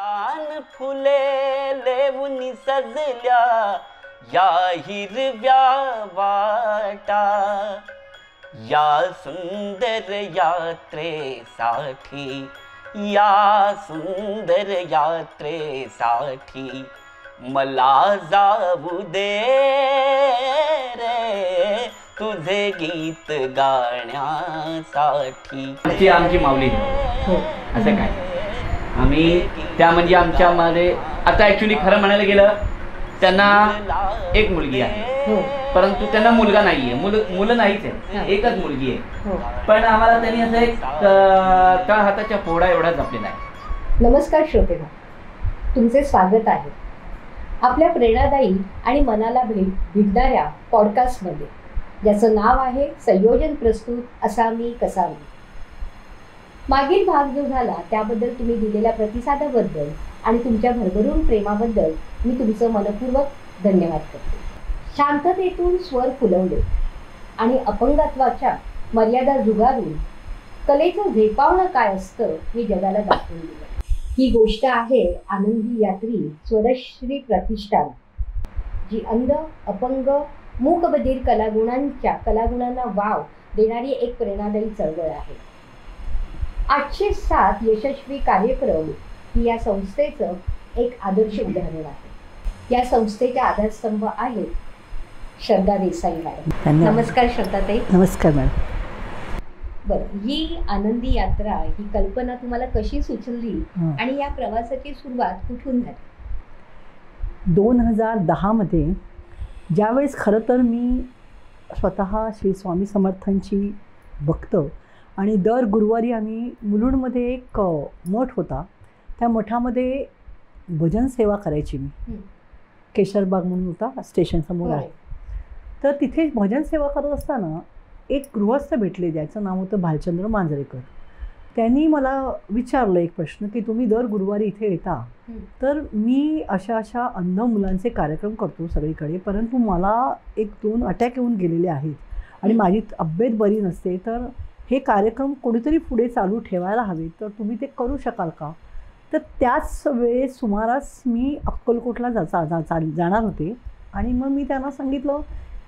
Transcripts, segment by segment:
रान फुले लेवून सजल्या या हिरव्या वाटा, या सुंदर यात्रेसाठी, या सुंदर यात्रेसाठी मला जाऊ दे रे तुझे गीत गाण्यासाठी. आमची माऊली असं काय आम्ही त्या म्हणजे आमच्यामध्ये आता ॲक्च्युली खरं म्हणायला गेलं त्यांना एक मुलगी आहे, परंतु त्यांना मुलगा नाही आहे, मुलं नाहीच आहे, एकच मुलगी आहे. पण आम्हाला त्यांनी असं एक तळ हाताच्या फोडा एवढा जपलेला आहे. नमस्कार श्रोतेहो, तुमचे स्वागत आहे आपल्या प्रेरणादायी आणि मनाला भिडणाऱ्या पॉडकास्टमध्ये, ज्याचं नाव आहे संयोजन प्रस्तुत असा मी कसा मी. मागील भाग जो झाला त्याबद्दल तुम्ही दिलेल्या प्रतिसादाबद्दल आणि तुमच्या भरभरून प्रेमाबद्दल मी तुमचं मनपूर्वक धन्यवाद करते. शांततेतून स्वर फुलवले आणि अपंगत्वाच्या मर्यादा झुगारून कलेचं झेपावणं काय असतं हे जगाला दाखवून दिलं. ही गोष्ट आहे आनंदी यात्री स्वरश्री प्रतिष्ठान, जी अंध, अपंग, मूकबधीर कलागुणांना वाव देणारी एक प्रेरणादायी चळवळ आहे. 807 यशस्वी कार्यक्रम ही या संस्थेचं एक आदर्श उदाहरण आहे. या संस्थेच्या आधारस्तंभ आहेत श्रद्धा देसाई मॅडम. नमस्कार श्रद्धाताई. नमस्कार मॅडम. बरं, ही आनंदी यात्रा ही कल्पना तुम्हाला कशी सुचली आणि या प्रवासाची सुरुवात कुठून झाली? 2010 मध्ये ज्यावेळेस खरं तर मी स्वतः श्री स्वामी समर्थांची भक्त आणि दर गुरुवारी आम्ही मुलुंडमध्ये एक मठ होता, त्या मठामध्ये भजन सेवा करायची मी. केशरबाग म्हणून होता, स्टेशनसमोर आहे. तर तिथे भजन सेवा करत असताना एक गृहस्थ भेटले, ज्याचं नाव होतं भालचंद्र मांजरेकर. त्यांनी मला विचारलं एक प्रश्न की तुम्ही दर गुरुवारी इथे येता, तर मी अशा अशा अंध मुलांचे कार्यक्रम करतो सगळीकडे, परंतु मला 1-2 अटॅक येऊन गेलेले आहेत आणि माझी तब्येत बरी नसते, तर हे कार्यक्रम कोणीतरी पुढे चालू ठेवायला हवे, तर तुम्ही ते करू शकाल का? तर त्याच वेळेस सुमारास मी अक्कलकोटला जाणार होते आणि मग मी त्यांना सांगितलं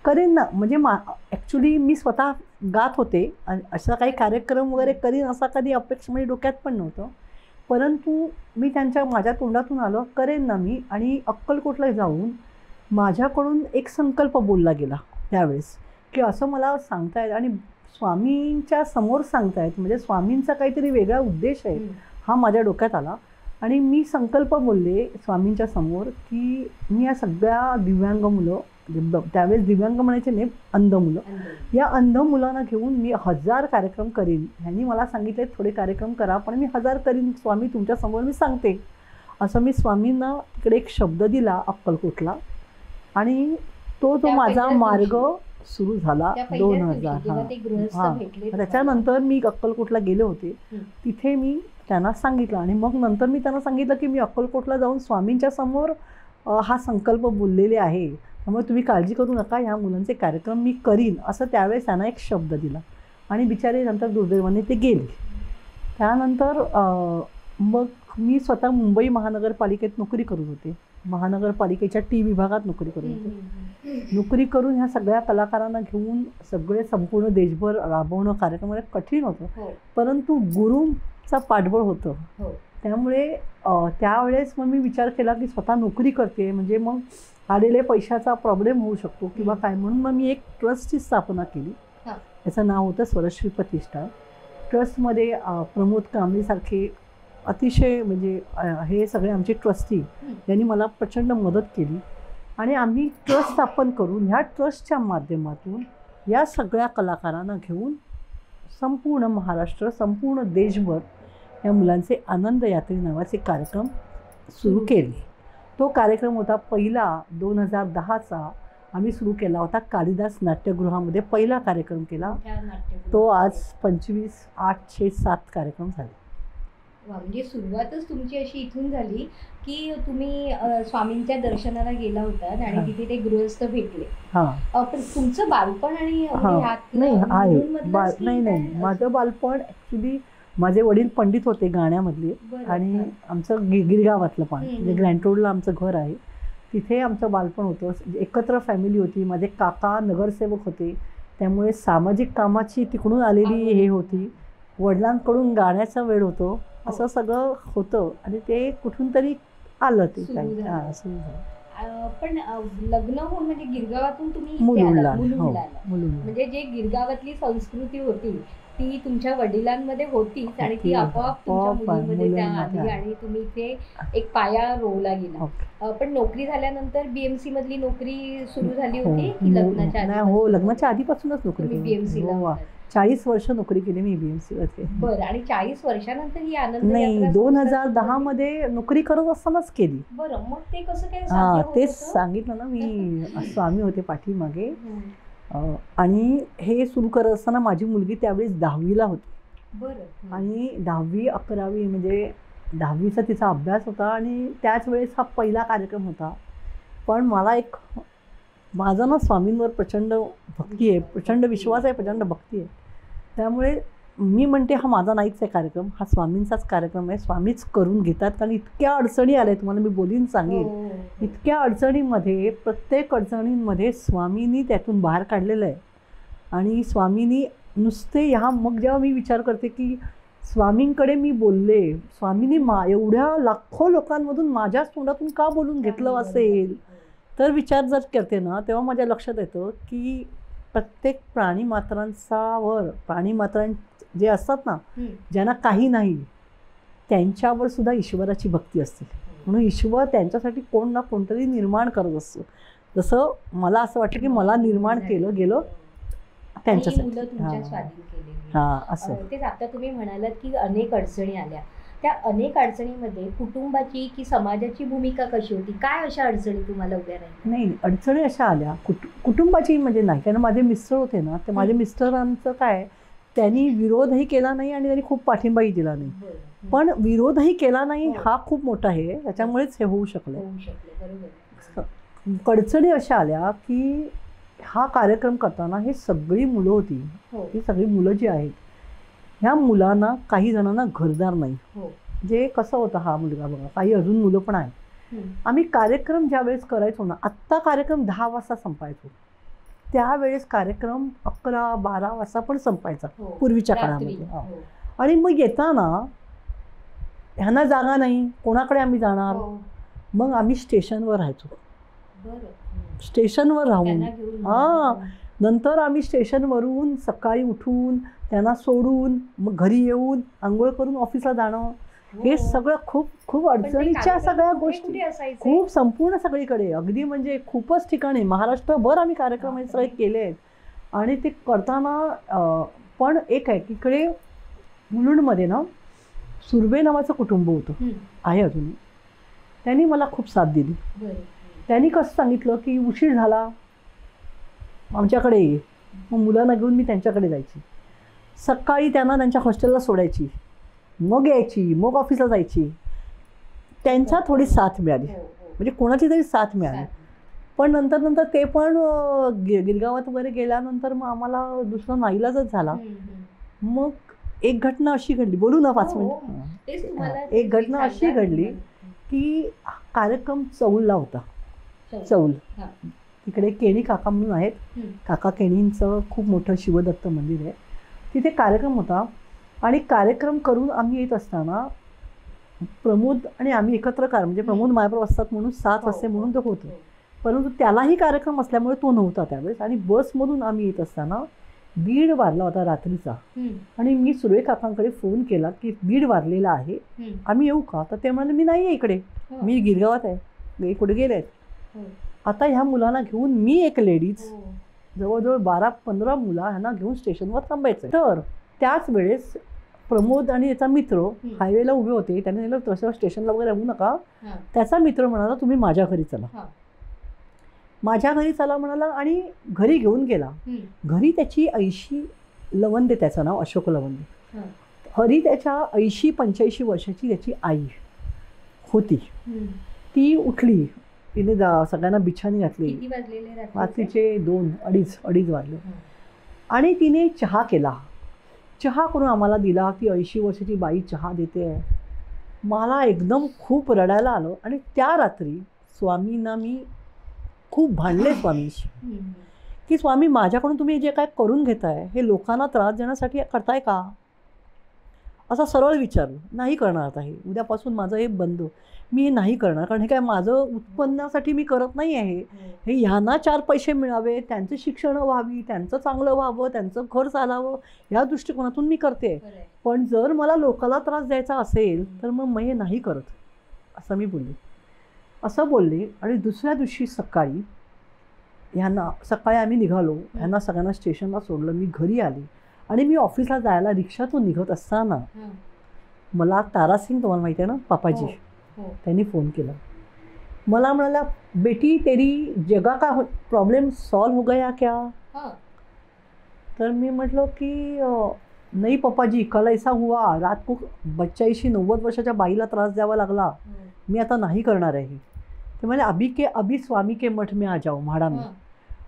करेन ना, म्हणजे ॲक्च्युली मी स्वतः गात होते आणि असा काही कार्यक्रम वगैरे करीन असा कधी अपेक्षा म्हणजे डोक्यात पण नव्हतं, परंतु मी माझ्या तोंडातून आलं करेन ना मी. आणि अक्कलकोटला जाऊन माझ्याकडून एक संकल्प बोलला गेला त्यावेळेस की असं मला सांगतायत आणि स्वामींच्या समोर सांगतायत, म्हणजे स्वामींचा काहीतरी वेगळा उद्देश आहे हा माझ्या डोक्यात आला. आणि मी संकल्प बोलले स्वामींच्या समोर की मी या सगळ्या दिव्यांग मुलं, त्यावेळेस दिव्यांग म्हणायचे नाही, अंध मुलं, या अंध मुलांना घेऊन मी 1000 कार्यक्रम करीन. ह्यांनी मला सांगितले थोडे कार्यक्रम करा, पण मी 1000 करीन स्वामी, तुमच्या समोर मी सांगते. असं मी स्वामींना तिकडे एक शब्द दिला अक्कलकोटला आणि तो माझा मार्ग सुरू झाला 2000. हां, त्याच्यानंतर मी अक्कलकोटला गेले होते, तिथे मी त्यांना सांगितलं आणि मग नंतर मी त्यांना सांगितलं की मी अक्कलकोटला जाऊन स्वामींच्या समोर हा संकल्प बोललेले आहे, त्यामुळे तुम्ही काळजी करू नका, ह्या मुलांचे कार्यक्रम मी करीन, असं त्यावेळेस त्यांना एक शब्द दिला. आणि बिचारे नंतर दुर्दैवाने ते गेले. त्यानंतर मग मी स्वतः मुंबई महानगरपालिकेत नोकरी करत होते, महानगरपालिकेच्या टी विभागात नोकरी करत होते. नोकरी करून ह्या सगळ्या कलाकारांना घेऊन सगळे संपूर्ण देशभर राबवणं कार्यक्रम कठीण होतं, परंतु गुरूंचा पाठबळ होतं. त्यामुळे त्यावेळेस मग मी विचार केला की स्वतः नोकरी करते म्हणजे मग आलेले पैशाचा प्रॉब्लेम होऊ शकतो किंवा काय, म्हणून मग मी एक ट्रस्टची स्थापना केली. त्याचं नाव होतं स्वरश्री प्रतिष्ठान. ट्रस्टमध्ये प्रमोद कांबळेसारखे अतिशय म्हणजे हे सगळे आमचे ट्रस्टी यांनी मला प्रचंड मदत केली आणि आम्ही ट्रस्ट स्थापन करून ह्या ट्रस्टच्या माध्यमातून या सगळ्या कलाकारांना घेऊन संपूर्ण महाराष्ट्र, संपूर्ण देशभर या मुलांचे आनंद यात्री नावाचे कार्यक्रम सुरू केले. तो कार्यक्रम होता पहिला 2010चा आम्ही सुरू केला होता कालिदास नाट्यगृहामध्ये, पहिला कार्यक्रम केला तो. आज 25-8-7 कार्यक्रम झाले. म्हणजे सुरुवातच तुमची अशी इथून झाली की तुम्ही स्वामींच्या दर्शनाला गेला होता आणि तिथे ते गृहस्थ भेटले. पण तुमचं बालपण आणि नाही, माझं बालपण ॲक्च्युली माझे वडील पंडित होते गाण्यामधले बरं. आणि आमचं गिरगावातलं पण हम्म. म्हणजे ग्रँड रोडला आमचं घर आहे, तिथे आमचं बालपण होतं. एकत्र फॅमिली होती. माझे काका नगरसेवक होते, त्यामुळे सामाजिक कामाची तिकडून आलेली हे होती. वडिलांकडून गाण्याचा वेळ होतो, असं सगळं होतं आणि ते कुठून तरी आलं ते सुरू काही. झालं. हां, सुरू झालं. पण लग्न होऊन म्हणजे गिरगावातून तुम्ही इथे मुलुंडला. आला, हो, मुलुंडला आला. मुलुंडला. म्हणजे जे गिरगावातली संस्कृती होती ती तुमच्या वडिलांमध्ये होतीच आणि ती आपोआप तुमच्या मुलीमध्ये त्या आली आणि तुम्ही इथे एक पाया रोवला गेला. ओके. पण नोकरी झाल्यानंतर बीएमसी मधली नोकरी सुरू झाली हो, होती की लग्नाच्या नाही, आधी? हो, लग्नाच्या आधीपासूनच नोकरी तुम्ही केली. BMC ला हो, होतात. 40 वर्ष नोकरी केली मी BMC मध्ये. बरं. आणि 40 वर्षानंतर ही आनंद नाही, यात्रा 2010 मध्ये नोकरी करत असतानाच केली. बरं. मग ते कसं काय हा, साध्य होत तेच होतं? सांगितलं ना मी. स्वामी होते पाठीमागे हं. आणि हे सुरू करत असताना माझी मुलगी त्यावेळेस 10वीला होती बरं. आणि 10वी 11वी म्हणजे 10वीचा तिचा अभ्यास होता आणि त्याच वेळेस हा पहिला कार्यक्रम होता. पण मला एक माझा ना स्वामींवर प्रचंड भक्ती आहे, प्रचंड विश्वास आहे, प्रचंड भक्ती आहे. त्यामुळे मी म्हणते हा माझा नाहीच आहे कार्यक्रम, हा स्वामींचाच कार्यक्रम आहे. स्वामीच करून घेतात, कारण इतक्या अडचणी आल्या, तुम्हाला मी बोलीन सांगेन. हो. इतक्या अडचणींमध्ये प्रत्येक अडचणींमध्ये स्वामींनी त्यातून बाहेर काढलेलं आहे. आणि स्वामींनी नुसते मग जेव्हा मी विचार करते की स्वामींकडे मी बोलले, स्वामींनी एवढ्या लाखो लोकांमधून माझ्याच तोंडातून का बोलून घेतलं असेल, तर विचार जर करते ना तेव्हा माझ्या लक्षात येतं की प्रत्येक प्राणीमात्रां जे असतात ना, ज्यांना काही नाही, त्यांच्यावर सुद्धा ईश्वराची भक्ती असते. म्हणून ईश्वर त्यांच्यासाठी कोण ना कोणतरी निर्माण करत असतो. जसं मला असं वाटतं की मला निर्माण केलं गेलं त्यांच्यासाठी. मुलं तुमच्या स्वाधीन केलेली. हां, असं. तेच आता तुम्ही म्हणालात की अनेक अडचणी आल्या. त्या अनेक अडचणीमध्ये कुटुंबाची की समाजाची भूमिका कशी होती? काय अशा अडचणी तुम्हाला उभ्या राहिल्या? नाही, अडचणी अशा आल्या कुटुंबाची म्हणजे नाही, कारण माझे मिस्टर होते ना, ते माझे मिस्टरांचं काय, त्यांनी विरोधही केला नाही आणि त्यांनी खूप पाठिंबाही दिला नाही. पण विरोधही केला नाही हा खूप मोठा आहे, त्याच्यामुळेच हे होऊ शकलं. अडचणी अशा आल्या की हा कार्यक्रम करताना हे सगळी मुलं होती, ही सगळी मुलं जी आहेत, ह्या मुलांना काही जणांना घरदार नाही. जे कसं होतं, हा मुलगा बघा, काही अजून मुलं पण आहेत. आम्ही कार्यक्रम ज्या वेळेस करायचो ना, आत्ता कार्यक्रम 10 वाजता संपायचो, त्यावेळेस कार्यक्रम 11-12 वाजता पण संपायचा पूर्वीच्या काळामध्ये. आणि मग येताना ह्यांना जागा नाही, कोणाकडे आम्ही जाणार, मग आम्ही स्टेशनवर राहायचो. स्टेशनवर राहून नंतर आम्ही स्टेशनवरून सकाळी उठून त्यांना सोडून मग घरी येऊन आंघोळ करून ऑफिसला जाणं, हे सगळं खूप खूप अडचणीच्या सगळ्या गोष्टी, खूप संपूर्ण सगळीकडे, अगदी म्हणजे खूपच ठिकाणी महाराष्ट्रभर आम्ही कार्यक्रम हे सगळे केले आहेत. आणि ते करताना पण एक आहे, इकडे मुलुंडमध्ये ना सुर्वे नावाचं कुटुंब होतं, आहे अजूनही. त्यांनी मला खूप साथ दिली. त्यांनी कसं सांगितलं की उशीर झाला आमच्याकडे ये, मग मुलांना घेऊन मी त्यांच्याकडे जायची. सकाळी त्यांना त्यांच्या हॉस्टेलला सोडायची, मग यायची, मग ऑफिसला जायची. त्यांच्या थोडी साथ मिळाली, म्हणजे कोणाची तरी साथ मिळाली. पण नंतर ते पण गिरगावात वगैरे गेल्यानंतर मग आम्हाला दुसरा नाईलाजच झाला. मग एक घटना अशी घडली, बोलू ना 5 मिनिट. एक घटना अशी घडली की कार्यक्रम चौलला होता. चौल तिकडे केणी काका म्हणून आहेत, काका केणींचं खूप मोठं शिवदत्त मंदिर आहे, तिथे कार्यक्रम होता. आणि कार्यक्रम करून आम्ही येत असताना प्रमोद आणि आम्ही एकत्र म्हणजे प्रमोद मायबाप असतात म्हणून 7 वाजता म्हणून तो होतो, परंतु त्यालाही कार्यक्रम असल्यामुळे तो नव्हता त्यावेळेस. आणि बसमधून आम्ही येत असताना बीड वारला होता रात्रीचा. आणि मी सुर्वे काकांकडे फोन केला की बीड वारलेला आहे, आम्ही येऊ का? तर ते म्हणाले मी नाही आहे इकडे, मी गिरगावात आहे, कुठे गेले आहेत. आता ह्या मुलांना घेऊन मी एक लेडीज, जवळजवळ 12-15 मुलं ह्यांना घेऊन स्टेशनवर थांबायचं. तर त्याच वेळेस प्रमोद आणि याचा मित्र हायवेला उभे होते. त्याने नेलं तसं स्टेशनला वगैरे येऊ नका. त्याचा मित्र म्हणाला तुम्ही माझ्या घरी चला, माझ्या घरी चला म्हणाला आणि घरी घेऊन गेला. घरी त्याची 80 लवंदे, त्याचं नाव अशोक लवंदे, घरी त्याच्या 80-85 वर्षाची त्याची आई होती. ती उठली, तिने सगळ्यांना बिछानी घातली. रात्रीचे 2-2:30 वाजले आणि तिने चहा केला. चहा करून आम्हाला दिला. ती 80 वर्षाची बाई चहा देते आहे. मला एकदम खूप रडायला आलं. आणि त्या रात्री स्वामींना मी खूप भांडले स्वामींशी, की स्वामी माझ्याकडून तुम्ही जे काय करून घेताय हे लोकांना त्रास देण्यासाठी करताय का? असं सरळ विचारलं. नाही करणार आता, हे उद्यापासून माझं हे बंद, मी हे नाही करणार. कारण हे काय माझं उत्पन्नासाठी मी करत नाही आहे. हे ह्यांना 4 पैसे मिळावे, त्यांचं शिक्षण व्हावी, त्यांचं चांगलं व्हावं, त्यांचं घर चालावं, या दृष्टिकोनातून मी करते. पण जर मला लोकाला त्रास द्यायचा असेल तर मग मी हे नाही करत, असं मी बोलले. असं बोलले. आणि दुसऱ्या दिवशी सकाळी आम्ही निघालो. ह्यांना सगळ्यांना स्टेशनला सोडलं. मी घरी आली आणि मी ऑफिसला जायला रिक्षातून निघत असताना मला तारासिंग, तुम्हाला माहिती आहे ना, पापाजी, त्यांनी फोन केला. मला म्हणाला, बेटी तेरी जगह का प्रॉब्लेम सॉल्व हो गया क्या? तर मी म्हटलं की नाही पप्पाजी, कल ऐसा हुआ, रात को 85-90 वर्षाच्या बाईला त्रास द्यावा लागला, मी आता नाही करणार आहे. ते म्हणजे अभी स्वामी के मठ में आ जाओ, म्हाडा में.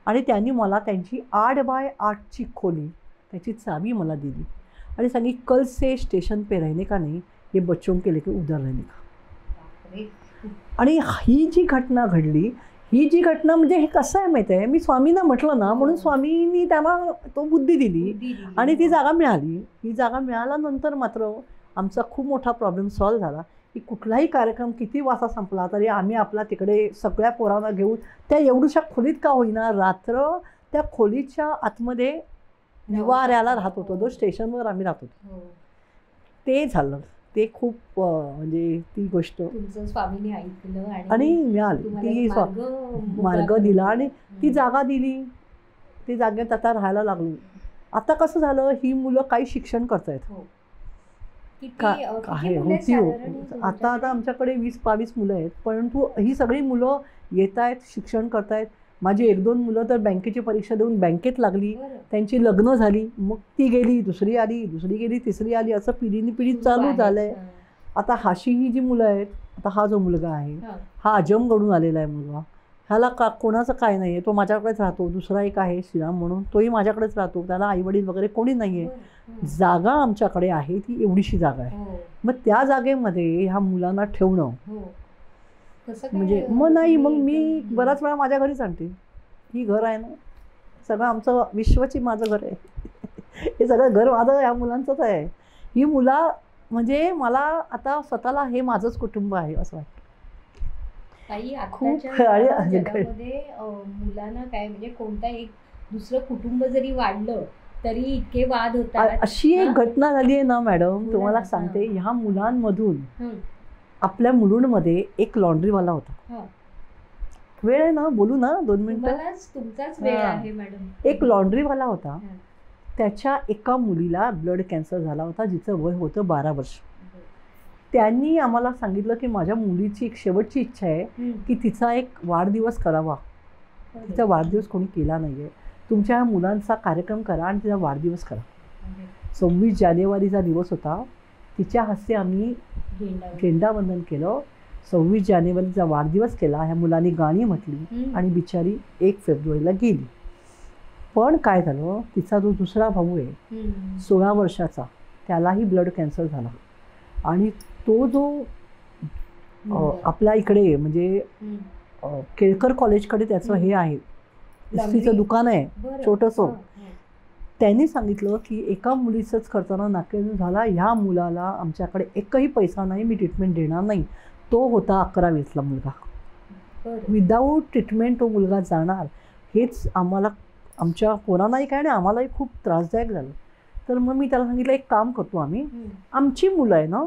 आणि त्यांनी मला त्यांची 8x8ची खोली, त्याची चावी मला दिली आणि सांगी, कल से स्टेशन पे रहने का नहीं, ये बच्चों के लेके उधर रहने का. आणि ही जी घटना घडली, म्हणजे हे कसं आहे माहिती आहे, मी स्वामींना म्हटलं ना, म्हणून स्वामींनी त्यांना तो बुद्धी दिली आणि ती जागा मिळाली. ही जागा मिळाल्यानंतर मात्र आमचा खूप मोठा प्रॉब्लेम सॉल्व झाला, की कुठलाही कार्यक्रम किती वाजता संपला तरी आम्ही आपला तिकडे सगळ्या पोरांना घेऊन त्या एवढ्याशा खोलीत का होईना रात्र त्या खोलीच्या आतमध्ये निवाऱ्याला राहत होतो. जो स्टेशनवर आम्ही राहत होतो ते झालं. ते खूप म्हणजे ती गोष्ट तुमचं स्वामींनी ऐकलं आणि मिळाली. ती मार्ग दिला आणि ती जागा दिली. ती जागेत आता राहायला लागलो. आता कसं झालं, ही मुलं काही शिक्षण करतायत. होती आता आमच्याकडे 20-22 मुलं आहेत. परंतु ही सगळी मुलं येत आहेत, शिक्षण करतायत. माझी 1-2 मुलं तर बँकेची परीक्षा देऊन बँकेत लागली, त्यांची लग्न झाली, मग ती गेली, दुसरी आली, दुसरी गेली, तिसरी आली, असं पिढीने पिढी चालू झालंय. आता ही जी मुलं आहेत, आता हा जो मुलगा आहे हा आजमगडून आलेला आहे मुलगा. ह्याला कोणाचं काय नाही आहे, तो माझ्याकडेच राहतो. दुसरा एक आहे श्रीराम म्हणून, तोही माझ्याकडेच राहतो. त्याला आईवडील वगैरे कोणी नाही आहे. जागा आमच्याकडे आहे, ती एवढीशी जागा आहे. मग त्या जागेमध्ये ह्या मुलांना ठेवणं म्हणजे मग मी बराच वेळा माझ्या घरीच आणते. ही घर आहे ना, सगळं आमचं विश्वची माझं घर आहे. हे सगळं घर माझं ह्या मुलांचंच आहे. ही मुलं म्हणजे मला आता स्वतःला हे माझंच कुटुंब आहे असं वाटतं. खूप जगामध्ये मुलांना काय म्हणजे कोणता एक दुसरं कुटुंब जरी वाढलं तरी इतके वाद होतात. अशी एक घटना झाली आहे ना मॅडम, तुम्हाला सांगते. ह्या मुलांमधून आपल्या मुलुंडमध्ये एक लॉन्ड्रीवाला होता. वेळ आहे ना, बोलू ना 2 मिनिटं. तुमचाच वेळ आहे मॅडम. एक लॉन्ड्रीवाला होता. त्याच्या एका मुलीला ब्लड कॅन्सर झाला होता, जिचं वय होतं 12 वर्ष. त्यांनी आम्हाला सांगितलं की माझ्या मुलीची एक शेवटची इच्छा आहे की तिचा एक वाढदिवस करावा. तिचा वाढदिवस कोणी केला नाही आहे, तुमच्या मुलांचा कार्यक्रम करा आणि तिचा वाढदिवस करा. 26 जानेवारीचा दिवस होता. तिच्या हस्ते आम्ही झेंडावंदन केलं. 26 जानेवारीचा वाढदिवस केला. ह्या मुलांनी गाणी म्हटली आणि बिचारी 1 फेब्रुवारीला गेली. पण काय झालं, तिचा जो दुसरा भाऊ आहे 16 वर्षाचा, त्यालाही ब्लड कॅन्सर झाला. आणि तो जो आपल्या इकडे म्हणजे केळकर कॉलेजकडे त्याचं हे आहे, इस्त्रीचं दुकान आहे छोटंसं. त्यांनी सांगितलं की एका मुलीचंच करताना नाकेनूर झाला, ह्या मुलाला आमच्याकडे एकही पैसा नाही, मी ट्रीटमेंट देणार नाही. तो होता 11-20ला मुलगा. विदाऊट ट्रीटमेंट तो मुलगा जाणार. हेच आम्हाला आमच्या पोरांनाही काय आणि आम्हालाही खूप त्रासदायक झालं. तर मग मी त्याला सांगितलं, एक काम करतो आम्ही, आमची मुलं आहे ना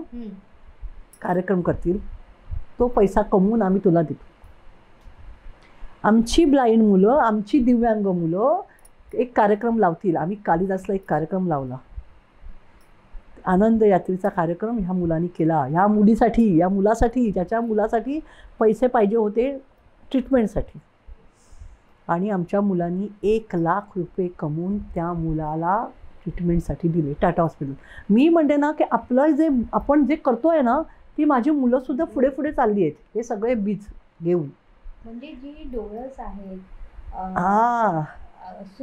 कार्यक्रम करतील, तो पैसा कमवून आम्ही तुला देतो. आमची ब्लाइंड मुलं, आमची दिव्यांग मुलं एक कार्यक्रम लावतील. आम्ही कालिदासला एक कार्यक्रम लावला, आनंद यात्रेचा कार्यक्रम ह्या मुलांनी केला. ह्या मुलीसाठी, या मुलासाठी, ज्याच्या मुलासाठी पैसे पाहिजे होते ट्रीटमेंटसाठी. आणि आमच्या मुलांनी 1 लाख रुपये कमवून त्या मुलाला ट्रीटमेंटसाठी दिले टाटा हॉस्पिटल. मी म्हणते ना की आपलं जे आपण जे करतोय ना, ती माझी मुलंसुद्धा पुढे पुढे चालली आहेत हे सगळे बीज घेऊन. म्हणजे जी डोळस आहेत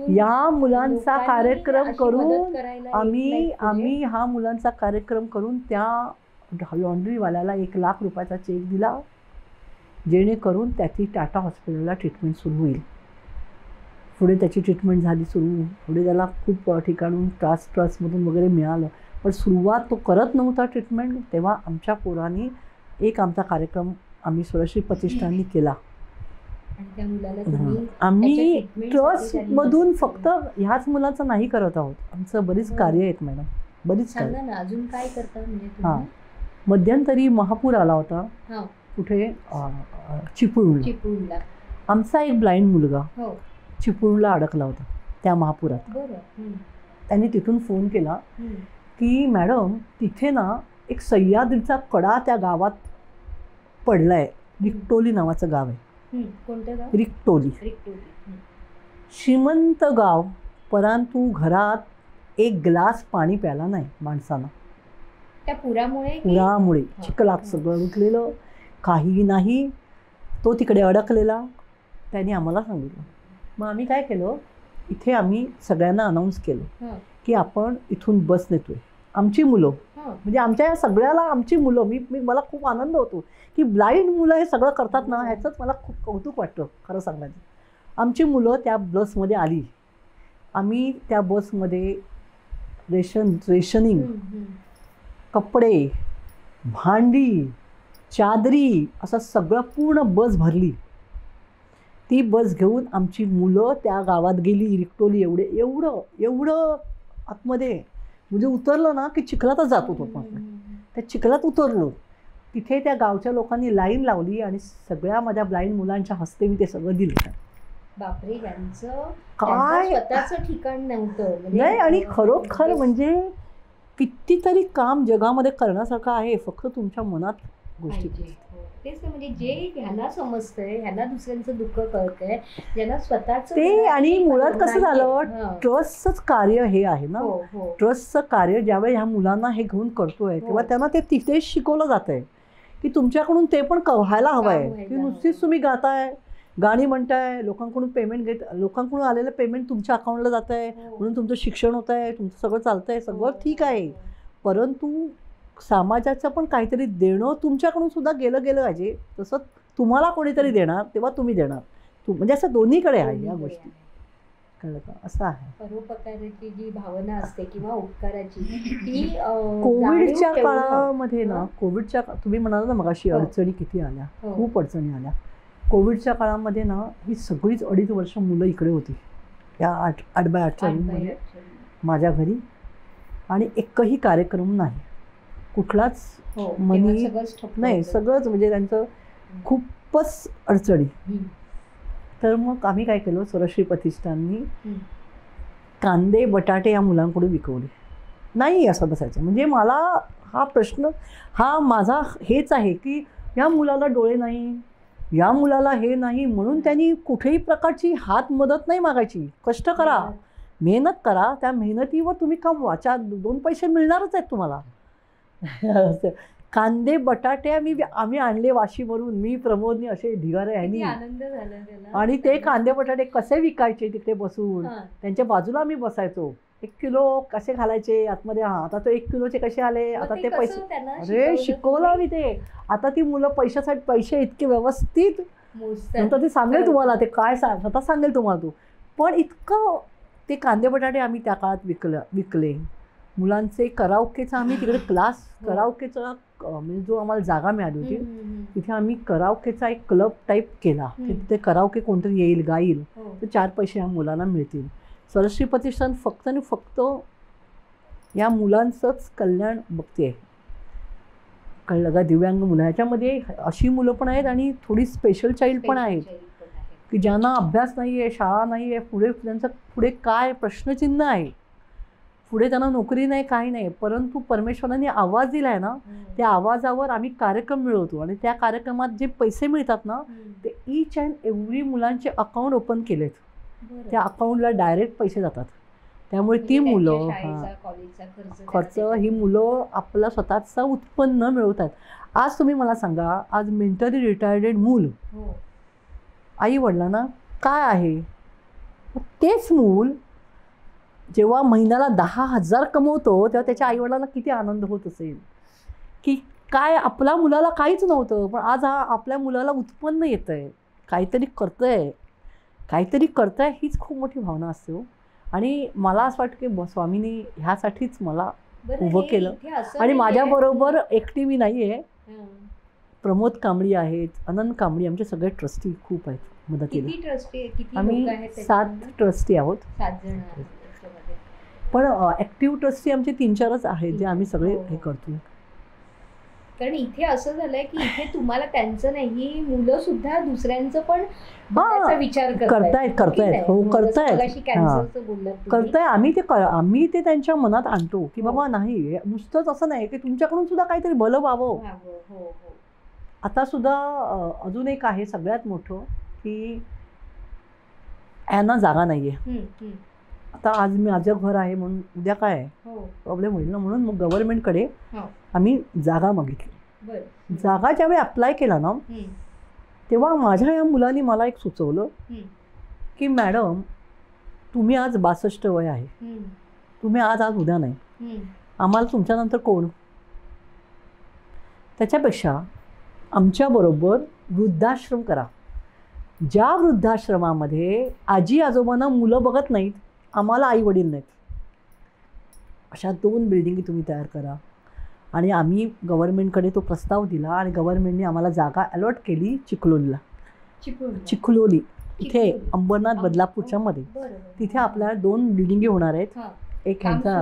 या मुलांचा लोकांनी कार्यक्रम अशी करून मदत करायला येत आम्ही नाहीत पुढे. आम्ही हा मुलांचा कार्यक्रम करून त्या लॉन्ड्रीवाल्याला 1,00,000 रुपयाचा चेक दिला, जेणेकरून त्याची टाटा हॉस्पिटलला ट्रीटमेंट सुरू होईल. पुढे त्याची ट्रीटमेंट झाली सुरू. पुढे त्याला खूप ठिकाणून ट्रस्टमधून वगैरे मिळालं. पण सुरुवात तो करत नव्हता ट्रीटमेंट, तेव्हा आमच्या पोरांनी एक आमचा कार्यक्रम आम्ही स्वरश्री प्रतिष्ठाननी केला. आणि त्या मुलाला तुम्ही आम्ही त्याच्या treatment साठी ट्रस्टमधून त्यांनी फक्त ह्याच मुलाचं नाही करत आहोत. आमचं बरीच कार्य आहेत मॅडम, बरीच कार्य. सांगा ना अजून काय करता म्हणजे हां, तुम्ही? मध्यंतरी महापूर आला होता हां, कुठे चिपळूणला. चिपळूणला. आमचा एक ब्लाइंड मुलगा हो, चिपळूणला अडकला होता त्या महापुरात. बरं. त्यांनी तिथून फोन केला की मॅडम तिथे ना एक सह्याद्रीचा कडा त्या गावात पडलाय. रिक्टोली नावाचं गाव आहे. कोणतं गाव? रिक्टोली. रिक्टोली. श्रीमंत गाव, परंतु घरात एक ग्लास पाणी प्यायला नाही माणसानं. त्या पुरामुळे की- पुरामुळे हा. चिखलात सगळं उठलेलं, काही नाही. तो तिकडे अडकलेला. त्यांनी आम्हाला सांगितलं. मग आम्ही काय केलं, इथे आम्ही सगळ्यांना अनाऊन्स केलं हां, की आपण इथून बस नेतोय. आमची मुलं हां. म्हणजे आमच्या या सगळ्याला आमची मुलं, मी मला खूप आनंद होतो की ब्लाइंड मुलं हे सगळं करतात ना, ह्याचंच मला खूप कौतुक वाटतं खरं सांगायचं. आमची मुलं त्या बसमध्ये आली. आम्ही त्या बसमध्ये रेशनिंग, कपडे, भांडी, चादरी असं सगळं पूर्ण बस भरली. ती बस घेऊन आमची मुलं त्या गावात गेली. रिक्टोली एवढं आतमध्ये म्हणजे उतरलं ना की चिखलातच जात होतो आपण. त्या चिखलात उतरलो. तिथे त्या गावच्या लोकांनी लाईन लावली आणि सगळ्या माझ्या ब्लाइंड मुलांच्या हस्ते मी ते सगळं दिलं. बापरे, त्यांचं काय स्वतःचं ठिकाण नव्हतं म्हणजे नाही. आणि खरोखर म्हणजे कितीतरी काम जगामध्ये करण्यासारखं आहे, फक्त तुमच्या मनात गोष्टी. पाहिजे. हो. तेच ना, म्हणजे जे ह्यांना समजतंय, ह्यांना दुसऱ्यांचं दुःख कळतंय, ज्यांना स्वतःच ते. आणि मुळात कसं झालं, ट्रस्टचंच कार्य हे आहे ना. ट्रस्टचं कार्य ज्यावेळी ह्या मुलांना हे घेऊन करतोय तेव्हा त्यांना ते तिथेच शिकवलं जात आहे की तुमच्याकडून ते पण व्हायला हवं आहे की नुसतीच तुम्ही गाताय, गाणी म्हणताय, लोकांकडून पेमेंट घेत, लोकांकडून आलेलं पेमेंट तुमच्या अकाउंटला जात आहे म्हणून तुमचं शिक्षण होत आहे, तुमचं सगळं चालतं आहे, सगळं ठीक आहे. परंतु समाजाचं पण काहीतरी देणं तुमच्याकडून सुद्धा गेलं पाहिजे. तसं तुम्हाला कोणीतरी देणार तेव्हा तुम्ही देणार. म्हणजे असं दोन्हीकडे आहे या गोष्टी. कळलं का? असं आहे. परोपकाराची जी भावना असते किंवा उपकाराची ती कोविडच्या काळामध्ये ना, कोविडच्या तुम्ही म्हणाला ना मगाशी हो. अडचणी किती आल्या, हो. खूप अडचणी आल्या. कोविडच्या काळामध्ये ना ही सगळीच 2.5 वर्ष मुलं इकडे होती या 8x8च्या रूममध्ये माझ्या घरी. आणि एकही कार्यक्रम नाही, कुठलाच मनी नाही, सगळंच म्हणजे त्यांचं खूपच अडचणी. तर मग आम्ही काय केलं, स्वरश्री प्रतिष्ठाननी कांदे बटाटे या मुलांकडून विकवले. नाही असं बसायचं. म्हणजे मला हा प्रश्न हा माझा हेच आहे की या मुलाला डोळे नाही, या मुलाला हे नाही, म्हणून त्यांनी कुठेही प्रकारची हात मदत नाही मागायची. कष्ट करा, मेहनत करा, त्या मेहनतीवर तुम्ही कमवा, 2 पैसे मिळणारच आहेत तुम्हाला. कांदे बटाटे आम्ही आणले वाशीवरून, मी प्रमोदनी असे ढिगारे ह्यांनी. आनंद झाला त्याला. आणि ते कांदे बटाटे कसे विकायचे तिथे बसून, त्यांच्या बाजूला आम्ही बसायचो. 1 किलो कसे घालायचे आतमध्ये, आता तो 1 किलोचे कसे आले, आता ते पैसे. अरे शिकवलं मी ते. आता ती मुलं पैशासाठी पैसे इतके व्यवस्थित नंतर ते सांगेल तुम्हाला, ते काय स्वतः सांगेल तुम्हाला तो. पण इतकं ते कांदे बटाटे आम्ही त्या काळात विकले. मुलांचे कराओकेचा आम्ही तिकडे क्लास, कराओकेचा म्हणजे जो आम्हाला जागा मिळाली होती तिथे आम्ही कराओकेचा एक क्लब टाईप केला. तिथे कराओके कोणतरी येईल, गाईल, तर 4 पैसे या मुलांना मिळतील. स्वरश्री प्रतिष्ठान फक्त आणि फक्त या मुलांचंच कल्याण बघते. कळलं का? दिव्यांग मुलं, ह्याच्यामध्ये अशी मुलं पण आहेत आणि थोडी स्पेशल चाइल्ड पण आहेत की ज्यांना अभ्यास नाही आहे, शाळा नाही आहे, पुढे त्यांचं पुढे काय प्रश्नचिन्ह आहे, पुढे त्यांना नोकरी नाही, काही नाही. परंतु परमेश्वराने आवाज दिला आहे ना, त्या आवाजावर आम्ही कार्यक्रम मिळवतो आणि त्या कार्यक्रमात जे पैसे मिळतात ना ते ईच अँड एव्हरी मुलांचे अकाउंट ओपन केलेत. त्या अकाउंटला डायरेक्ट पैसे जातात. त्यामुळे ती मुलं खर्च ही मुलं आपलं स्वतःचं उत्पन्न मिळवतात. आज तुम्ही मला सांगा, आज मेंटली रिटायर्डेड मूल आई वडिलांना काय आहे, तेच मूल जेव्हा महिन्याला 10,000 कमवतो तेव्हा त्याच्या आईवडिलांना किती आनंद होत असेल की काय आपल्या मुलाला काहीच नव्हतं, पण आज आपल्या मुलाला उत्पन्न येतं आहे, काहीतरी करतं आहे, हीच खूप मोठी भावना असते हो. आणि मला असं वाटतं की स्वामींनी ह्यासाठीच मला उभं केलं. आणि माझ्याबरोबर एकटी मी नाही आहे, प्रमोद कांबळी आहेत, आनंद कांबळी, आमचे सगळे ट्रस्टी खूप आहेत मदतीला. आम्ही 7 ट्रस्टी आहोत. 7 जण. पण ॲक्टिव्ह ट्रस्टी आमचे 3-4च आहेत जे आम्ही सगळे हे करतो. कारण इथे असं झालंय की इथे तुम्हाला त्यांचं नाही, मुलं सुद्धा दुसऱ्यांचं पण विचार करतायत. हो, करताय. आम्ही ते त्यांच्या मनात आणतो की बाबा नाही, नुसतंच असं नाही की तुमच्याकडून सुद्धा काहीतरी भलं व्हावं. आता सुद्धा अजून एक आहे सगळ्यात मोठं की यांना जागा नाहीये. आता आज माझं घर आहे म्हणून उद्या काय प्रॉब्लेम होईल ना, म्हणून मग गव्हर्नमेंटकडे आम्ही जागा मागितली. जागा ज्यावेळी अप्लाय केला ना तेव्हा माझ्या या मुलांनी मला एक सुचवलं की मॅडम तुम्ही आज 62 वय आहे, तुम्ही आज उद्या नाही, आम्हाला तुमच्यानंतर कोण, त्याच्यापेक्षा आमच्याबरोबर वृद्धाश्रम करा. ज्या वृद्धाश्रमामध्ये आजी आजोबांना मुलं बघत नाहीत, आम्हाला आई वडील नाहीत, अशा 2 बिल्डिंगी तुम्ही तयार करा. आणि आम्ही गव्हर्नमेंटकडे तो प्रस्ताव दिला आणि गव्हर्नमेंटने आम्हाला जागा अलॉट केली चिखलोली इथे अंबरनाथ बदलापूरच्या मध्ये. तिथे आपल्याला 2 बिल्डिंगी होणार आहेत. एक ह्यांचा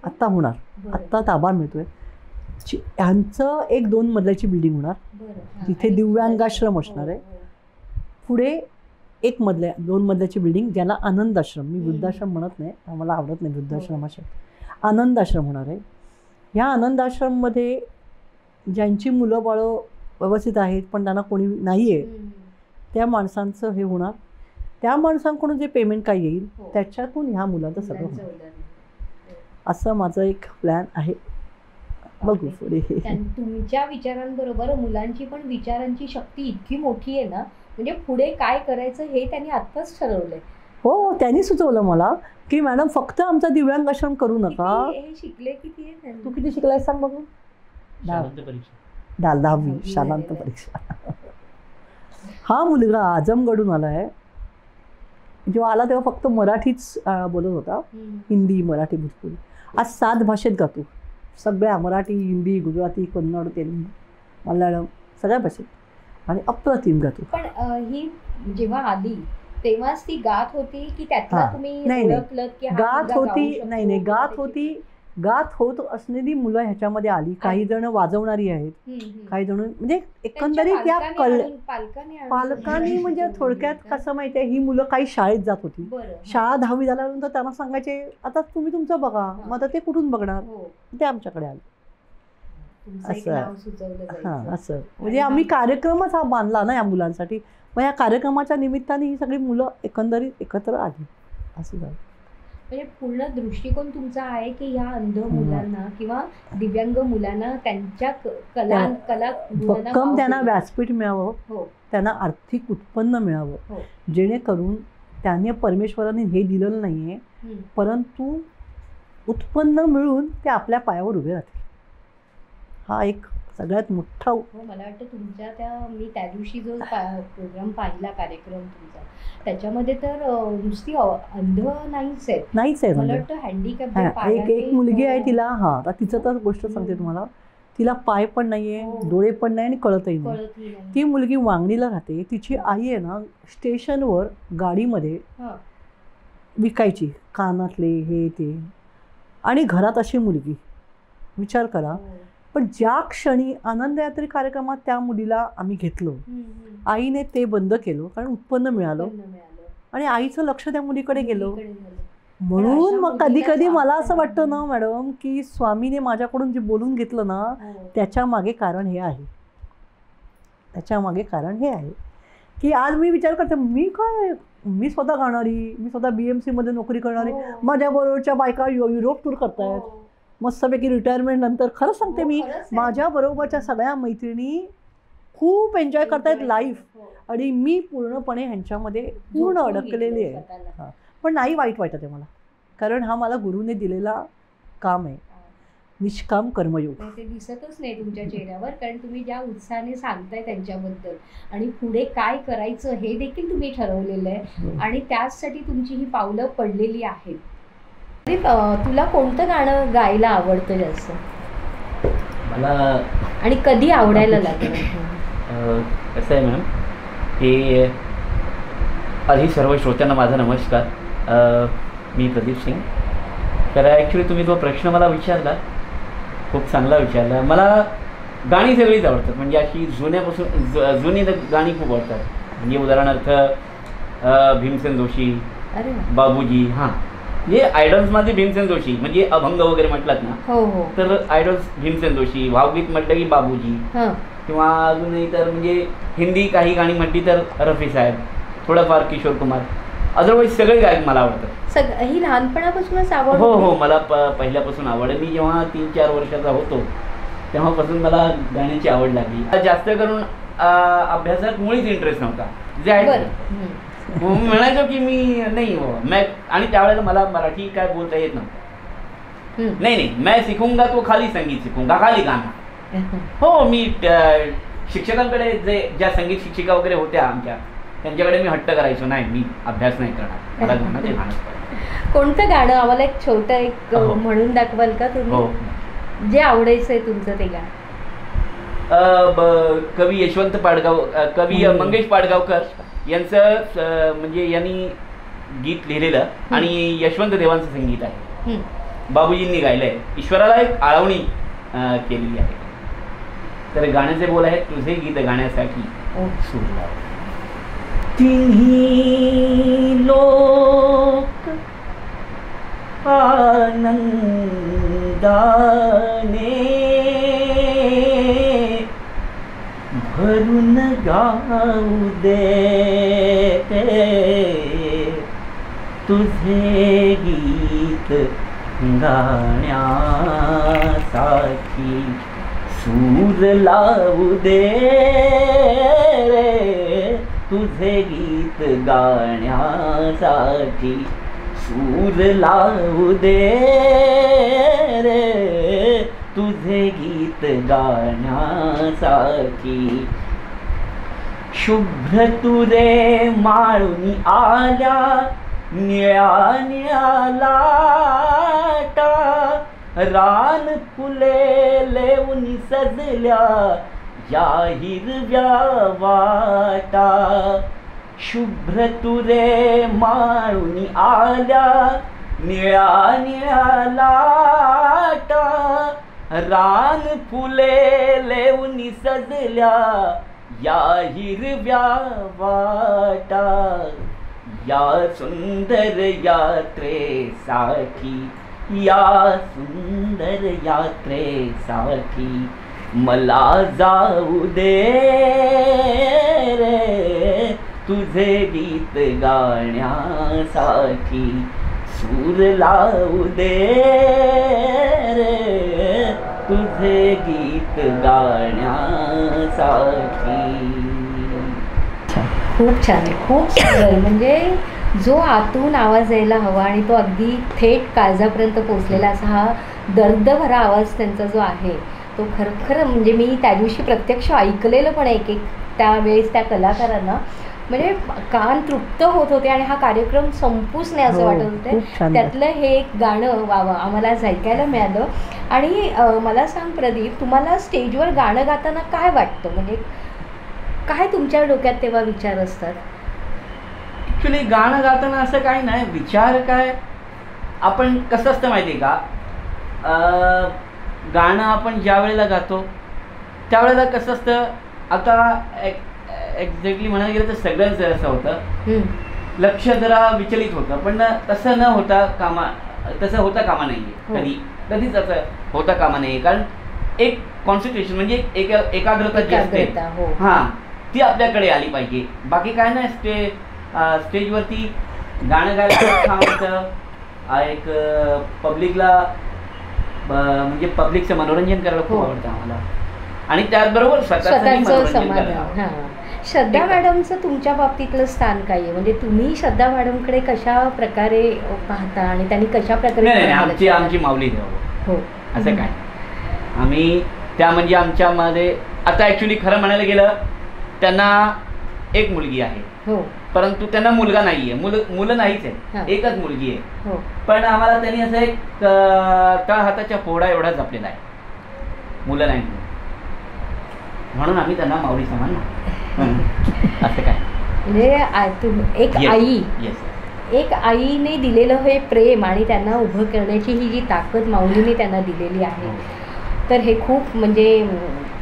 आत्ता होणार, आत्ता ताबा मिळतोय, ह्यांचं एक 2 मजल्याची बिल्डिंग होणार, तिथे दिव्यांगाश्रम असणार आहे. पुढे 2 मजल्याची बिल्डिंग ज्याला आनंद आश्रम, मी वृद्धाश्रम म्हणत नाही, आम्हाला आवडत नाही वृद्धाश्रमाचे, आनंद आश्रम होणार आहे. ह्या आनंद आश्रममध्ये ज्यांची मुलं बाळं व्यवस्थित आहेत पण त्यांना कोणी नाही आहे त्या माणसांचं हे होणार. त्या माणसांकडून जे पेमेंट काय येईल त्याच्यातून ह्या मुलाचं सगळं होणार, असं माझं एक प्लॅन आहे. बघू पुढे. तुमच्या विचारांबरोबर मुलांची पण विचारांची शक्ती इतकी मोठी आहे ना, म्हणजे पुढे काय करायचं हे त्यांनी आत्ताच ठरवलंय. हो, त्यांनी सुचवलं मला की मॅडम फक्त आमचा दिव्यांग आश्रम करू नका. शिकले किती आहे? तू किती शिकलाय सांग बघू? 10वी शालांत परीक्षा. हा मुलगा आजमगडून आला आहे. जेव्हा आला तेव्हा फक्त मराठीच बोलत होता, हिंदी मराठी भोजपुरी. आज 7 भाषेत गातो, सगळ्या मराठी, हिंदी, गुजराती, कन्नड, तेलुगू, मल्याळम सगळ्या भाषेत, आणि अप्रतिम गातो. पण ही जेव्हा आली तेव्हाच ती गात होती की त्यातला तुम्ही ओळखलत की गात होती? नाही, गात होत असलेली मुलं ह्याच्यामध्ये आली. काही जण वाजवणारी आहेत, काही जण म्हणजे एकंदरीत या पालकांनी म्हणजे थोडक्यात कसं माहितीये, ही मुलं काही शाळेत जात होती, शाळा 10वी झाल्यानंतर त्यांना सांगायचे आता तुम्ही तुमचं बघा, मग आता ते कुठून बघणार, ते आमच्याकडे आले. असं म्हणजे आम्ही कार्यक्रमच हा बांधला ना या मुलांसाठी. मग या कार्यक्रमाच्या निमित्ताने ही सगळी मुलं एकंदरीत एकत्र आली, असं झालं. म्हणजे पूर्ण दृष्टिकोन तुमचा आहे की ह्या अंध मुलांना किंवा दिव्यांग मुलांना त्यांच्या कला भक्कम त्यांना व्यासपीठ मिळावं, त्यांना आर्थिक उत्पन्न मिळावं, जेणेकरून त्याने परमेश्वराने हे दिलेलं नाहीये, परंतु उत्पन्न मिळून ते आपल्या पायावर उभे राहतील. हा एक सगळ्यात मोठा. मला वाटतं तुमच्या मी त्या दिवशी जो प्रोग्राम पाहिला, कार्यक्रम तुमचा, त्याच्यामध्ये तर नुसती अंध नाहीच आहे, मला वाटतं हँडिकॅप एक मुलगी आहे, तिला आता तिचं तर गोष्ट सांगते तुम्हाला, तिला पाय पण नाहीये, डोळे पण नाही आणि कळतही नाही. ती मुलगी वांगणीला राहते. तिची आई आहे ना स्टेशनवर गाडीमध्ये विकायची कानातले हे ते, आणि घरात अशी मुलगी, विचार करा. पण ज्या क्षणी आनंद यात्री कार्यक्रमात त्या मुलीला आम्ही घेतलं, आईने ते बंद केलं कारण उत्पन्न मिळालं आणि आईचं लक्ष त्या मुलीकडे गेलं. म्हणून मग कधी कधी मला असं वाटतं ना मॅडम की स्वामीने माझ्याकडून जे बोलून घेतलं ना त्याच्या मागे कारण हे आहे, की आज मी विचार करते, मी स्वतः गाणारी, मी स्वतः BMC मध्ये नोकरी करणारी, माझ्याबरोबरच्या बायका युरोप टूर करतायत, मस्तपैकी रिटायरमेंट नंतर. खरंच सांगते, मी माझ्या बरोबरच्या सगळ्या मैत्रिणी खूप एन्जॉय करतायत लाईफ, आणि मी पूर्णपणे ह्यांच्यामध्ये पूर्ण अडकलेली आहे. पण नाही वाईट वाटत आहे मला, कारण हा मला गुरुने दिलेला काम आहे, निष्काम कर्मयोग. ते दिसतच नाही तुमच्या चेहऱ्यावर, कारण तुम्ही ज्या उत्साहाने सांगताय त्यांच्याबद्दल आणि पुढे काय करायचं हे देखील तुम्ही ठरवलेलं आहे आणि त्याचसाठी तुमची ही पावलं पडलेली आहेत. तुला कोणतं गाणं गायला आवडतं जास्त मला आणि कधी आवडायला लागलं? कसं आहे मॅम की आधी सर्व श्रोत्यांना माझा नमस्कार. मी प्रदीप सिंग. तर ॲक्च्युली तुम्ही जो प्रश्न मला विचारला खूप चांगला विचारला. मला गाणी सगळीच आवडतात, म्हणजे अशी जुन्यापासून जुनी गाणी खूप आवडतात. म्हणजे उदाहरणार्थ भीमसेन जोशी, अरे बाबूजी. हां, म्हणजे आयडॉल्समध्ये भीमसेन जोशी, म्हणजे अभंग वगैरे म्हटलात ना, हो हो, तर आयडॉल्स भीमसेन जोशी. भावगीत म्हटलं की बाबूजी, किंवा अजूनही तर म्हणजे हिंदी काही गाणी म्हटली तर रफी साहेब, थोडंफार किशोर कुमार. अदरवाईज सगळे गायक मला आवडतात. ही लहानपणापासूनच आवड? हो हो, मला पहिल्यापासून आवड आहे. मी जेव्हा 3-4 वर्षाचा होतो तेव्हापासून मला गाण्याची आवड लागली. जास्त करून अभ्यासात मुळीच इंटरेस्ट नव्हता. मी म्हणायचो की मी नाही हो मैं, आणि त्यावेळेला मला मराठी काय बोलता येत नव्हतं. नाही मैं सीखूंगा तो खाली संगीत सीखूंगा, खाली गाणं. हो, मी शिक्षकांकडे ज्या संगीत शिक्षिका वगैरे होत्या आमच्या, त्यांच्याकडे मी हट्ट करायचो, नाही मी अभ्यास नाही करणार, मला गाणं ते गाणं. कोणतं गाणं आम्हाला एक छोटं एक म्हणून दाखवाल का तुम्ही? हो, जे आवडायचंय तुमचं ते गाणं. कवी यशवंत पाडगाव, कवी मंगेश पाडगावकर यांचं म्हणजे यांनी गीत लिहिलेलं आणि यशवंत देवांचं संगीत आहे. बाबूजींनी गायलं आहे. ईश्वराला एक आळवणी केलेली आहे. तर गाण्याचे बोल आहेत, तुझे गीत गाण्यासाठी सूर लाव. तिन्ही लोक आनंदाने भरून गाऊ दे, तुझे गीत गाण्यासाठी सूर लावू दे रे, तुझे गीत गाण्यासाठी सूर लावू दे रे, तुझे गीत गाण्यासाठी. शुभ्र तुरे माळून आल्या निळ्या निळ्या लाटा, रान फुले लेऊन सजल्या या हिरव्या वाटा. शुभ्र तुरे माळून आल्या निळ्या निळ्या लाटा, रान फुले लेऊन सजल्या या हिरव्या वाटा. या सुंदर यात्रेसाठी, या सुंदर यात्रेसाठी मला जाऊ दे रे, तुझे गीत गाण्यासाठी सूर लावू दे रे, तुझे गीत गाण्यासाठी. खूप छान आहे, खूप सुंदर. म्हणजे जो आतून आवाज यायला हवा आणि तो अगदी थेट काळजापर्यंत पोचलेला असा हा दर्दभरा आवाज त्यांचा जो आहे तो खरं म्हणजे मी त्या दिवशी प्रत्यक्ष ऐकलेलं पण एक त्यावेळेस त्या कलाकारांना, म्हणजे कान तृप्त होत होते आणि हा कार्यक्रम संपूच नाही असं वाटत होते. त्यातलं हे एक गाणं आम्हाला आज ऐकायला मिळालं. आणि मला सांग प्रदीप, तुम्हाला स्टेजवर गाणं गाताना काय वाटतं? म्हणजे काय तुमच्या डोक्यात तेव्हा विचार असतात? ॲक्च्युली गाणं गाताना असं काही नाही, विचार काय, आपण कसं असतं माहिती आहे का, गाणं आपण ज्या वेळेला गातो त्यावेळेला कसं असतं, आता एक्झॅक्टली म्हणायला गेलं तर सगळ्यांचं असं होतं, लक्ष जरा विचलित होतं, पण तसं न होता तसं होता कामा नाही आहे. कधीच असं होता कामा नाही आहे. कारण एक कॉन्सन्ट्रेशन म्हणजे एकाग्रता जी असते हां, ती आपल्याकडे आली पाहिजे. बाकी काय नाही, स्टेजवरती गाणं गायला छान होतं. एक पब्लिकला म्हणजे पब्लिकचं मनोरंजन करायला खूप आवडतं आम्हाला, आणि त्याचबरोबर स्वतःचं मनोरंजन करायला. श्रद्धा मॅडमचं तुमच्या बाबतीतलं स्थान काय आहे? म्हणजे तुम्ही श्रद्धा मॅडमकडे कशा प्रकारे पाहता आणि त्यांनी कशा प्रकारे नाही, आमची माऊली हो असं काय आम्ही त्या म्हणजे आमच्यामध्ये आता ॲक्च्युली खरं म्हणायला गेलं त्यांना एक मुलगी आहे हो परंतु त्यांना मुलगा नाही आहे, मुलं नाहीच हा. आहे, एकच मुलगी आहे. हो पण आम्हाला त्यांनी असं एक तळ हाताच्या फोडा एवढा जपलेला आहे, मुलं नाही म्हणून आम्ही त्यांना माऊली समान असं काय म्हणजे एक आई एक आईने दिलेलं हे प्रेम आणि त्यांना उभं करण्याची ही जी ताकद माऊलीने त्यांना दिलेली आहे, तर हे खूप म्हणजे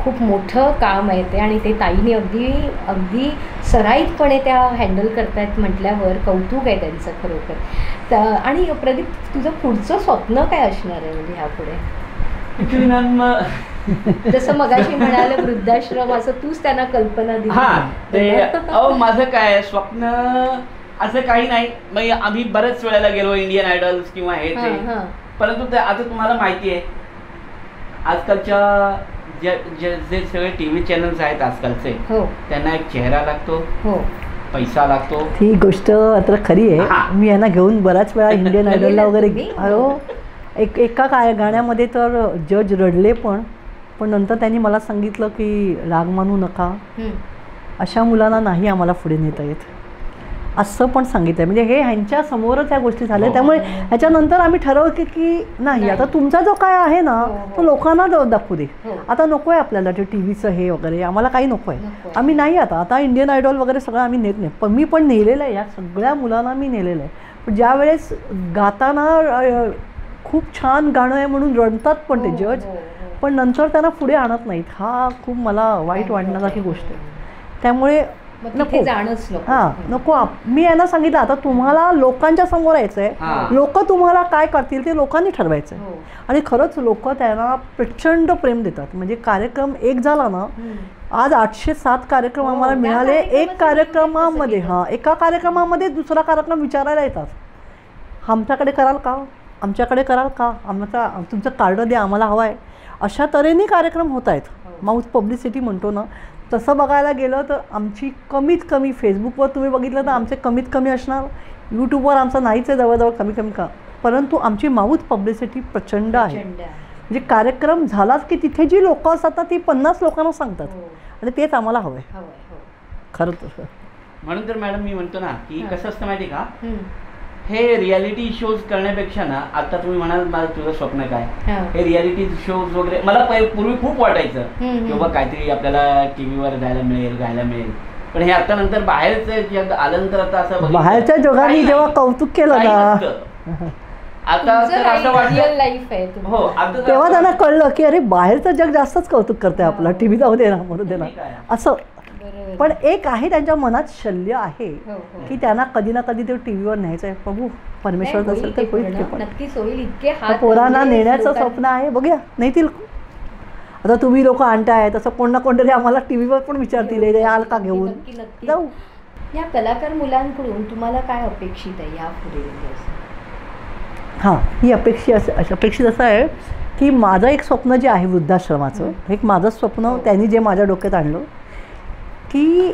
खूप मोठं काम आहे ते. आणि ते ताईने अगदी अगदी सराईतपणे त्या हँडल करतायत म्हटल्यावर कौतुक आहे त्यांचं खरोखर. आणि प्रदीप, तुझं पुढचं स्वप्न काय असणार आहे म्हणजे ह्यापुढे? ॲक्च्युली मॅम जसं मगाशी म्हणाले वृद्धाश्रम, असं तूच त्यांना कल्पना दिली. हां, ते माझं काय स्वप्न असं काही नाही. मग आम्ही बऱ्याच वेळेला गेलो इंडियन आयडल्स किंवा हे ते, परंतु ते आता तुम्हाला माहिती आहे आजकालच्या जे सगळे टीव्ही चॅनल्स आहेत आजकालचे, त्यांना एक चेहरा लागतो, पैसा लागतो. ही गोष्ट आता खरी आहे. मी यांना घेऊन बऱ्याच वेळा इंडियन आयडलला वगैरे एका गाण्यामध्ये तर जज रडले पण नंतर त्यांनी मला सांगितलं की राग मानू नका, अशा मुलांना नाही आम्हाला पुढे नेता येत, असं पण सांगितलं. म्हणजे हे ह्यांच्या समोरच या गोष्टी झाल्या. त्यामुळे ह्याच्यानंतर आम्ही ठरवलं की नाही, आता तुमचा जो काय आहे ना तो लोकांना दाखवू दे. आता नको आहे आपल्याला ते टी व्हीचं हे वगैरे, आम्हाला काही नको आहे. आम्ही नाही आता इंडियन आयडॉल वगैरे सगळं आम्ही नेत नाही. पण मी पण नेलेलं आहे, या सगळ्या मुलांना मी नेलेलं आहे. पण ज्यावेळेस गाताना खूप छान गाणं आहे म्हणून रडतात पण ते जज, पण नंतर त्यांना पुढे आणत नाहीत. हा खूप मला वाईट वाटण्यासारखी गोष्ट आहे. त्यामुळे नको, हां नको. मी यांना सांगितलं आता तुम्हाला लोकांच्या समोर यायचं आहे, लोक तुम्हाला काय करतील ते लोकांनी ठरवायचं आहे. आणि खरंच लोक त्यांना प्रचंड प्रेम देतात. म्हणजे कार्यक्रम एक झाला ना, आज 807 कार्यक्रम आम्हाला मिळाले. एक कार्यक्रमामध्ये एका कार्यक्रमामध्ये दुसरा कार्यक्रम विचारायला येतात, आमच्याकडे कराल का, आमच्याकडे कराल का, आमचा तुमचं कार्ड द्या, आम्हाला हवं आहे. अशा तऱ्हेने कार्यक्रम होत आहेत. माउथ पब्लिसिटी म्हणतो ना, तसं बघायला गेलं तर आमची कमीत कमी फेसबुकवर तुम्ही बघितलं तर आमचे कमीत कमी असणार, यूट्यूबवर आमचं नाहीच आहे जवळजवळ कमी कमी का, परंतु आमची माउथ पब्लिसिटी प्रचंड आहे. म्हणजे कार्यक्रम झालाच की तिथे जी लोकं असतात ती 50 लोकांना सांगतात, आणि तेच आम्हाला हवं आहे खरं तर. म्हणून तर मॅडम मी म्हणतो ना की कसं असतं माहिती का, हे रियालिटी शोज करण्यापेक्षा ना, आता तुम्ही म्हणाल मला तुझं स्वप्न काय, हे रियालिटी शोज वगैरे मला पूर्वी खूप वाटायचं की बाबा काहीतरी आपल्याला टीव्हीवर जायला मिळेल, गायला मिळेल. पण हे आता नंतर बाहेरचं जग आल्यानंतर आता असं बाहेरच्या जगाने जेव्हा कौतुक केलं ना, आता तर असं वाटलं लाईफ आहे हो, तेव्हा त्यांना कळलं की अरे बाहेरचं जग जास्तच कौतुक करते आपलं, टीव्ही जाऊ दे ना, म्हणून दे ना असं. पण एक आहे त्यांच्या मनात शल्य आहे की त्यांना कधी ना कधी ते टीव्हीवर न्यायचं आहे. बघू परमेश्वर असेल तर होईल. पोरांना नेण्याचं स्वप्न आहे, बघूया नेतील. आता तुम्ही लोक आणताय तसं कोण ना कोणतरी आम्हाला टीव्हीवर पण विचारतील याल का घेऊन जाऊ. या कलाकार मुलांकडून तुम्हाला काय अपेक्षित आहे यापुढे? हां, ही अपेक्षित असं आहे की माझं एक स्वप्न जे आहे वृद्धाश्रमाचं, एक माझं स्वप्न त्यांनी जे माझ्या डोक्यात आणलं की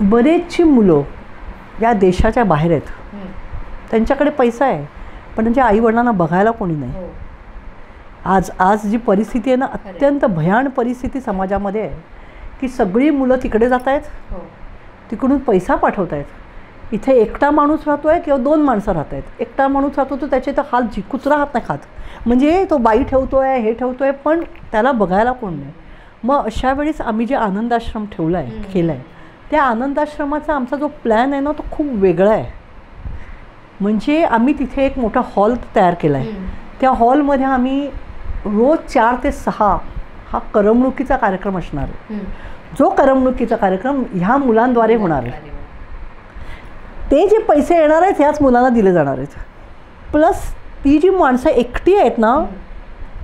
बरेचशी मुलं या देशाच्या बाहेर आहेत, त्यांच्याकडे पैसा आहे पण त्यांच्या आईवडिलांना बघायला कोणी नाही. आज जी परिस्थिती आहे ना, अत्यंत भयान परिस्थिती समाजामध्ये आहे की सगळी मुलं तिकडे जात आहेत, तिकडून पैसा पाठवत आहेत. इथे एकटा माणूस राहतो आहे किंवा 2 माणसं राहत आहेत. एकटा माणूस राहतो तर त्याचे तर हात कुचरा हात नाही खात, म्हणजे तो बाई ठेवतो आहे, हे ठेवतो आहे, पण त्याला बघायला कोण नाही. मग अशा वेळेस आम्ही जे आनंदाश्रम ठेवला आहे, केला आहे, त्या आनंदाश्रमाचा आमचा जो प्लॅन आहे ना तो खूप वेगळा आहे. म्हणजे आम्ही तिथे एक मोठा हॉल तयार केला आहे. त्या हॉलमध्ये आम्ही रोज 4 ते 6 हा करमणुकीचा कार्यक्रम असणार आहे. जो करमणुकीचा कार्यक्रम ह्या मुलांद्वारे होणार आहे. ते जे पैसे येणार आहेत ह्याच मुलांना दिले जाणार आहेत. प्लस ती जी माणसं एकटी आहेत ना,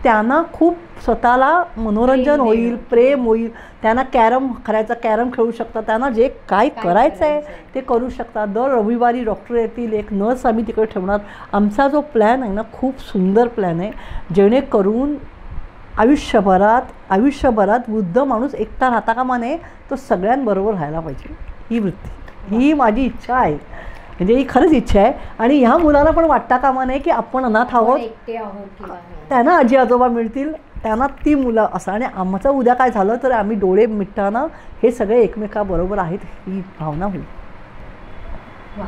त्यांना खूप स्वतःला मनोरंजन होईल, प्रेम होईल. त्यांना कॅरम खेळू शकतात, त्यांना जे काय करायचं आहे ते करू शकतात. दर रविवारी डॉक्टर येतील, एक नर्स आम्ही तिकडे ठेवणार. आमचा जो प्लॅन आहे ना खूप सुंदर प्लॅन आहे, जेणेकरून आयुष्यभरात वृद्ध माणूस एकटा राहता कामा नये, तो सगळ्यांबरोबर राहायला पाहिजे. ही वृत्ती, ही माझी इच्छा आहे. म्हणजे ही खरंच इच्छा आहे. आणि ह्या मुलाला पण वाटता कामा नये की आपण अनाथ आहोत, एकटे आहोत किंवा त्यांना आजी आजोबा मिळतील, त्यांना ती मुलं असं. आणि आमचं उद्या काय झालं तर आम्ही डोळे मिटताना हे सगळे एकमेकाबरोबर आहेत, ही भावना होईल. वा.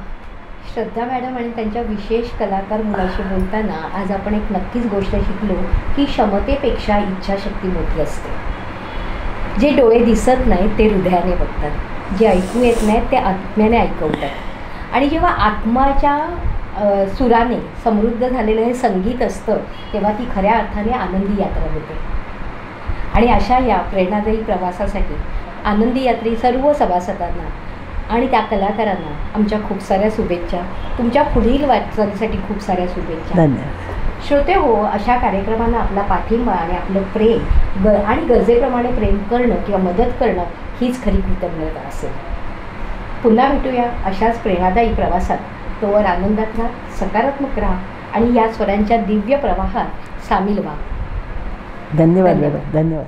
श्रद्धा मॅडम आणि त्यांच्या विशेष कलाकार मुलाशी बोलताना आज आपण एक नक्कीच गोष्ट शिकलो की क्षमतेपेक्षा इच्छाशक्ती मोठी असते. जे डोळे दिसत नाहीत ते हृदयाने बघतात, जे ऐकू येत नाहीत ते आत्म्याने ऐकवतात. आणि जेव्हा आत्माच्या सुराने समृद्ध झालेलं हे संगीत असतं तेव्हा ती खऱ्या अर्थाने आनंदी यात्रा होते. आणि अशा या प्रेरणादायी प्रवासासाठी आनंदी यात्रे सर्व सभासदांना आणि त्या कलाकारांना आमच्या खूप साऱ्या शुभेच्छा. तुमच्या पुढील वाटचालीसाठी खूप साऱ्या शुभेच्छा. धन्यवाद. श्रोते हो, अशा कार्यक्रमांना आपला पाठिंबा आणि आपलं प्रेम आणि गरजेप्रमाणे प्रेम करणं किंवा मदत करणं हीच खरी कृतज्ञता असेल. पुन्हा भेटूया अशाच प्रेरणादायी प्रवासात. तोवर आनंदात राहा, सकारात्मक राहा आणि या स्वरांच्या दिव्य प्रवाहात सामील व्हा. धन्यवाद.